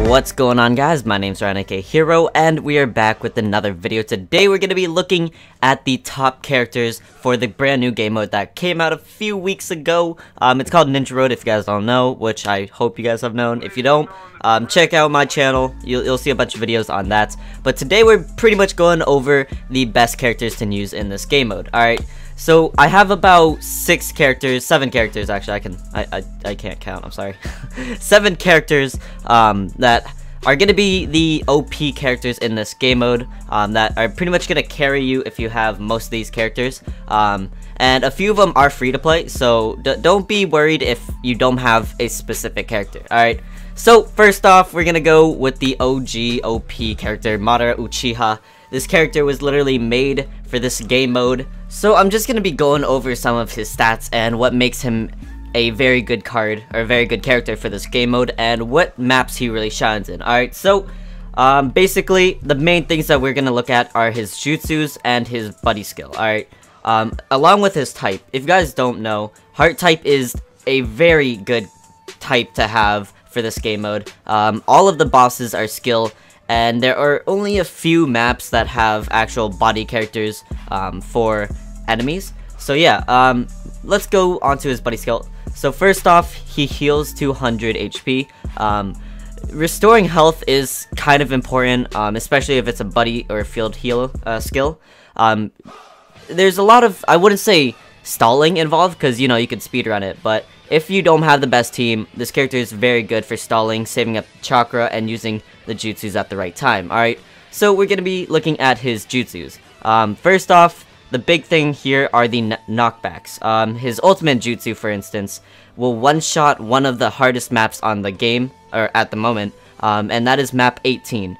What's going on, guys? My name's RMisHERO and we are back with another video. Today we're going to be looking at the top characters for the brand new game mode that came out a few weeks ago. It's called Ninja Road, if you guys don't know, which I hope you guys have known. If you don't, check out my channel. You'll see a bunch of videos on that. But today we're pretty much going over the best characters to use in this game mode. Alright, so I have about 7 characters actually. I can't count, I'm sorry. 7 characters that are going to be the OP characters in this game mode, that are pretty much going to carry you if you have most of these characters. And a few of them are free to play, so don't be worried if you don't have a specific character. Alright, so first off, we're going to go with the OG OP character, Madara Uchiha. This character was literally made for this game mode, so I'm just going to be going over some of his stats and what makes him a very good card, or a very good character for this game mode, and what maps he really shines in. Alright, so basically the main things that we're going to look at are his jutsus and his buddy skill. Alright, along with his type. If you guys don't know, heart type is a very good type to have for this game mode. All of the bosses are skill, and there are only a few maps that have actual body characters for enemies. So yeah, let's go on to his buddy skill. So first off, he heals 200 HP. Restoring health is kind of important, especially if it's a buddy or a field heal skill. There's a lot of, I wouldn't say stalling involved, because you know you can speedrun it, but if you don't have the best team, this character is very good for stalling, saving up chakra, and using the jutsus at the right time. Alright, so we're going to be looking at his jutsus. First off, the big thing here are the knockbacks. His ultimate jutsu, for instance, will one-shot one of the hardest maps on the game, or at the moment, and that is map 18.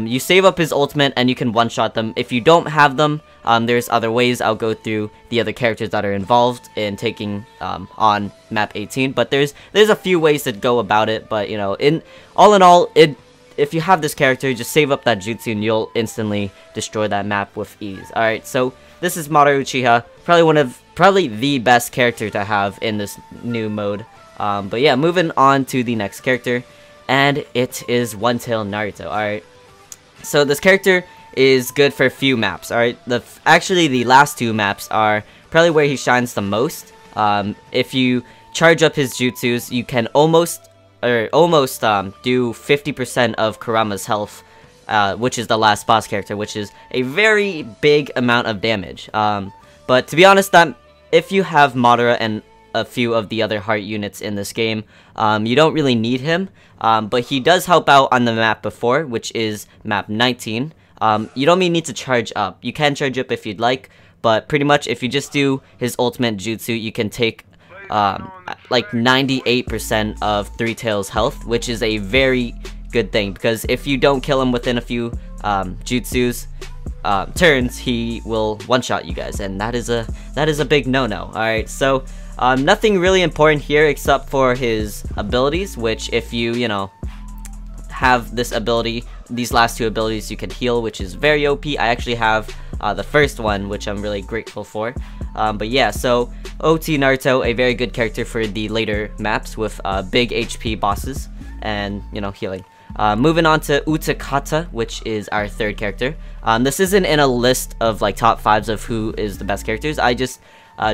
You save up his ultimate and you can one-shot them. If you don't have them, there's other ways. I'll go through the other characters that are involved in taking on map 18, but there's a few ways to go about it. But you know, all in all, if you have this character, just save up that jutsu and you'll instantly destroy that map with ease. Alright, so this is Madara Uchiha, probably the best character to have in this new mode. But yeah, moving on to the next character, and it is One-Tail Naruto. Alright, so this character is good for a few maps. Alright, actually the last 2 maps are probably where he shines the most. If you charge up his jutsus, you can almost do 50% of Kurama's health, which is the last boss character, which is a very big amount of damage. But to be honest, that if you have Madara and a few of the other heart units in this game, you don't really need him, but he does help out on the map before, which is map 19. You don't even need to charge up. You can charge up if you'd like, but pretty much if you just do his ultimate jutsu, you can take like 98% of Three Tails health, which is a very good thing, because if you don't kill him within a few jutsus turns, he will one-shot you guys, and that is a big no-no. Alright, so nothing really important here except for his abilities, which if you know, have this ability, these last 2 abilities, you can heal, which is very OP. I actually have the first one, which I'm really grateful for. But yeah, so OT Naruto, a very good character for the later maps with big HP bosses and, you know, healing. Moving on to Utakata, which is our 3rd character. This isn't in a list of like top 5s of who is the best characters. I just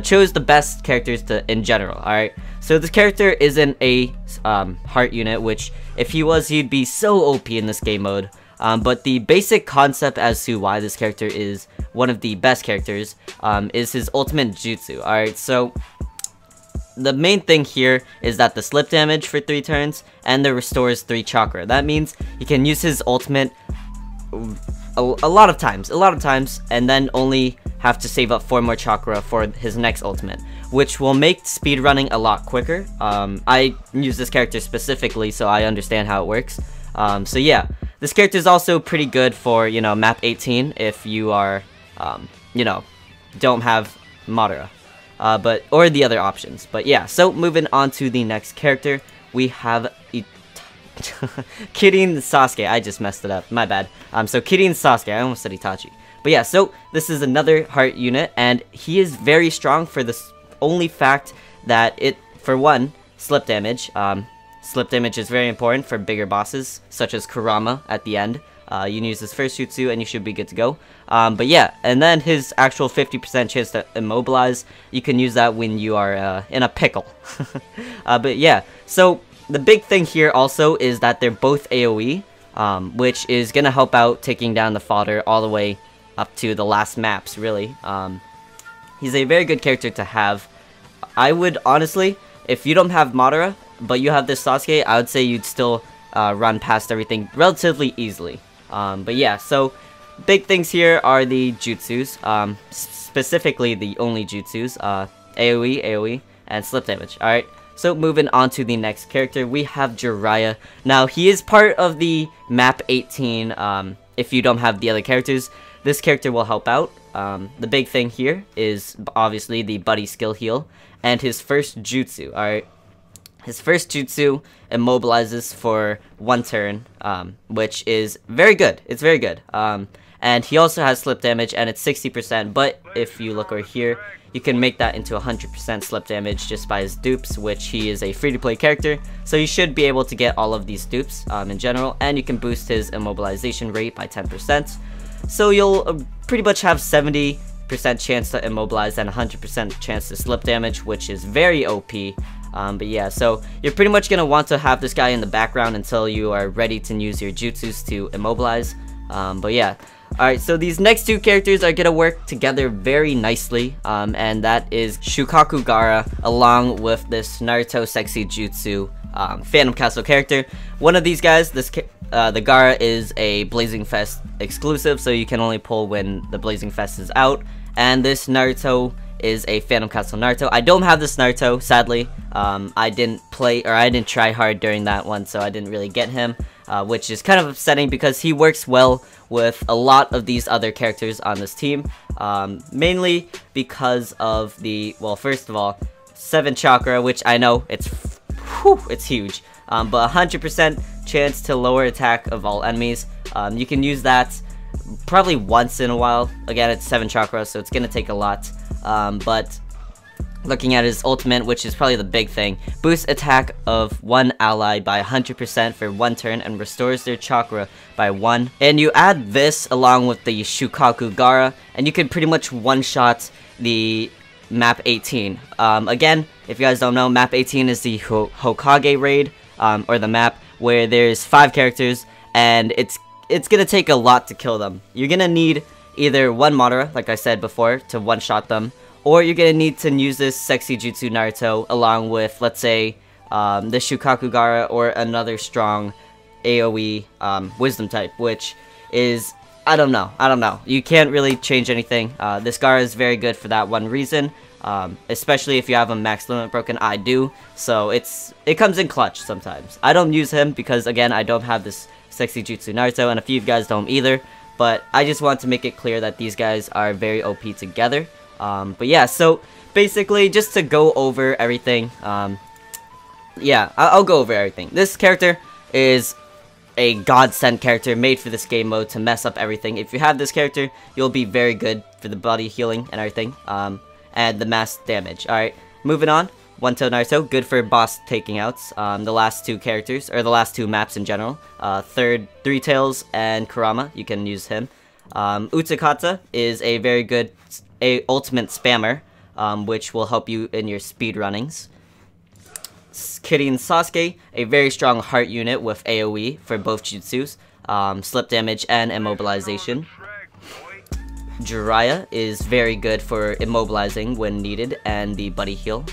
chose the best characters in general. Alright, so this character isn't a heart unit, which if he was, he'd be so OP in this game mode. But the basic concept as to why this character is one of the best characters is his ultimate jutsu. Alright, so the main thing here is that the slip damage for 3 turns and the restores 3 chakra. That means he can use his ultimate a lot of times, and then only have to save up 4 more chakra for his next ultimate, which will make speedrunning a lot quicker. I use this character specifically, so I understand how it works. So yeah, this character is also pretty good for, you know, map 18 if you are, you know, don't have Madara. Or the other options. But yeah, so moving on to the next character, we have Kirin Sasuke. I just messed it up, my bad. So Kirin Sasuke, I almost said Itachi. But yeah, so this is another heart unit, and he is very strong for this only fact that it, for one, slip damage. Slip damage is very important for bigger bosses, such as Kurama at the end. You can use his first jutsu and you should be good to go. But yeah, and then his actual 50% chance to immobilize, you can use that when you are in a pickle. But yeah, so the big thing here also is that they're both AoE, which is going to help out taking down the fodder all the way up to the last maps, really. He's a very good character to have. I would honestly, if you don't have Madara, but you have this Sasuke, I would say you'd still run past everything relatively easily. But yeah, so big things here are the jutsus, specifically the only jutsus, AoE, AoE, and slip damage. Alright, so moving on to the next character, we have Jiraiya. Now, he is part of the map 18, if you don't have the other characters. This character will help out. The big thing here is obviously the buddy skill heal, and his first jutsu, alright? His first jutsu immobilizes for 1 turn, which is very good. It's very good. And he also has slip damage, and it's 60%, but if you look over here, you can make that into 100% slip damage just by his dupes, which he is a free-to-play character, so you should be able to get all of these dupes in general, and you can boost his immobilization rate by 10%. So you'll pretty much have 70% chance to immobilize and 100% chance to slip damage, which is very OP. But yeah, so you're pretty much going to want to have this guy in the background until you are ready to use your jutsus to immobilize. But yeah, alright, so these next two characters are going to work together very nicely, and that is Shukaku Gaara along with this Naruto sexy jutsu Phantom Castle character. One of these guys, the Gaara, is a Blazing Fest exclusive, so you can only pull when the Blazing Fest is out, and this Naruto is a Phantom Castle Naruto. I don't have this Naruto, sadly. I didn't try hard during that one, so I didn't really get him, which is kind of upsetting because he works well with a lot of these other characters on this team, mainly because of the, well, first of all, 7 chakra, which I know it's huge, but 100% chance to lower attack of all enemies. You can use that probably once in a while. Again, it's 7 chakra, so it's gonna take a lot. But looking at his ultimate, which is probably the big thing, boosts attack of one ally by 100% for 1 turn and restores their chakra by 1. And you add this along with the Shukaku Gaara, and you can pretty much one-shot the map 18. Again, if you guys don't know, map 18 is the Hokage raid, or the map where there's 5 characters, and it's gonna take a lot to kill them. You're gonna need either 1 Madara, like I said before, to one-shot them, or you're gonna need to use this sexy jutsu Naruto along with, let's say, the Shukaku Gaara or another strong AoE wisdom type, which is, I don't know. You can't really change anything. This Gaara is very good for that one reason, especially if you have a max limit broken. I do, so it comes in clutch sometimes. I don't use him because, again, I don't have this sexy jutsu Naruto, and a few of you guys don't either. But I just want to make it clear that these guys are very OP together. But yeah, so basically, just to go over everything, yeah, I'll go over everything. This character is a godsend character made for this game mode to mess up everything. If you have this character, you'll be very good for the body healing and everything, and the mass damage. Alright, moving on. One-Tailed Naruto, good for boss taking outs. The last 2 characters, or the last 2 maps in general. Three Tails and Kurama, you can use him. Utakata is a very good ultimate spammer, which will help you in your speed runnings. Kitty and Sasuke, a very strong heart unit with AoE for both jutsus, slip damage and immobilization. Jiraiya is very good for immobilizing when needed, and the buddy heal.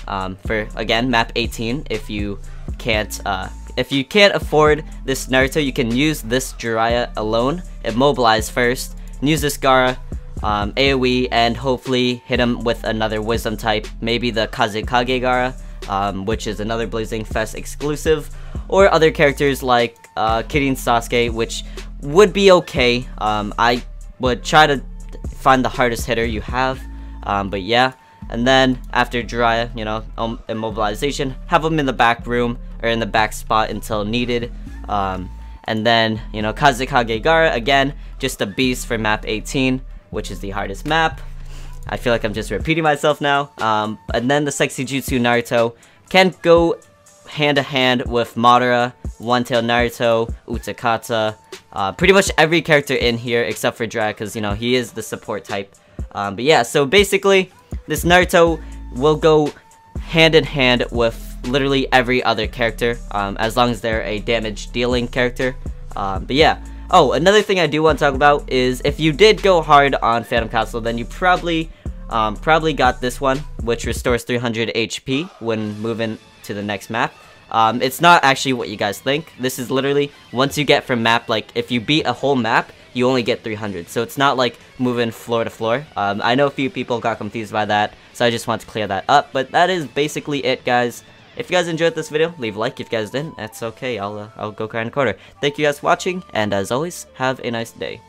For, again, map 18, if you can't afford this Naruto, you can use this Jiraiya alone, immobilize first, and use this Gaara, AoE, and hopefully hit him with another wisdom type, maybe the Kazekage Gaara, which is another Blazing Fest exclusive, or other characters like Kitty and Sasuke, which would be okay. I would try to find the hardest hitter you have, but yeah. And then after Jiraiya, you know, immobilization, have him in the back room or in the back spot until needed. And then, you know, Kazekage Gaara, again, just a beast for map 18, which is the hardest map. I feel like I'm just repeating myself now. And then the sexy jutsu Naruto can go hand-to-hand with Madara, One-Tailed Naruto, Utakata, pretty much every character in here except for Jiraiya, because, you know, he is the support type. But yeah, so basically, this Naruto will go hand-in-hand with literally every other character, as long as they're a damage-dealing character. But yeah. Oh, another thing I do want to talk about is if you did go hard on Phantom Castle, then you probably got this one, which restores 300 HP when moving to the next map. It's not actually what you guys think. This is literally, once you get from map, like, if you beat a whole map, you only get 300. So it's not like moving floor to floor. I know a few people got confused by that, so I just want to clear that up. But that is basically it, guys. If you guys enjoyed this video, leave a like. If you guys didn't, that's okay. I'll go cry in a corner. Thank you guys for watching, and as always, have a nice day.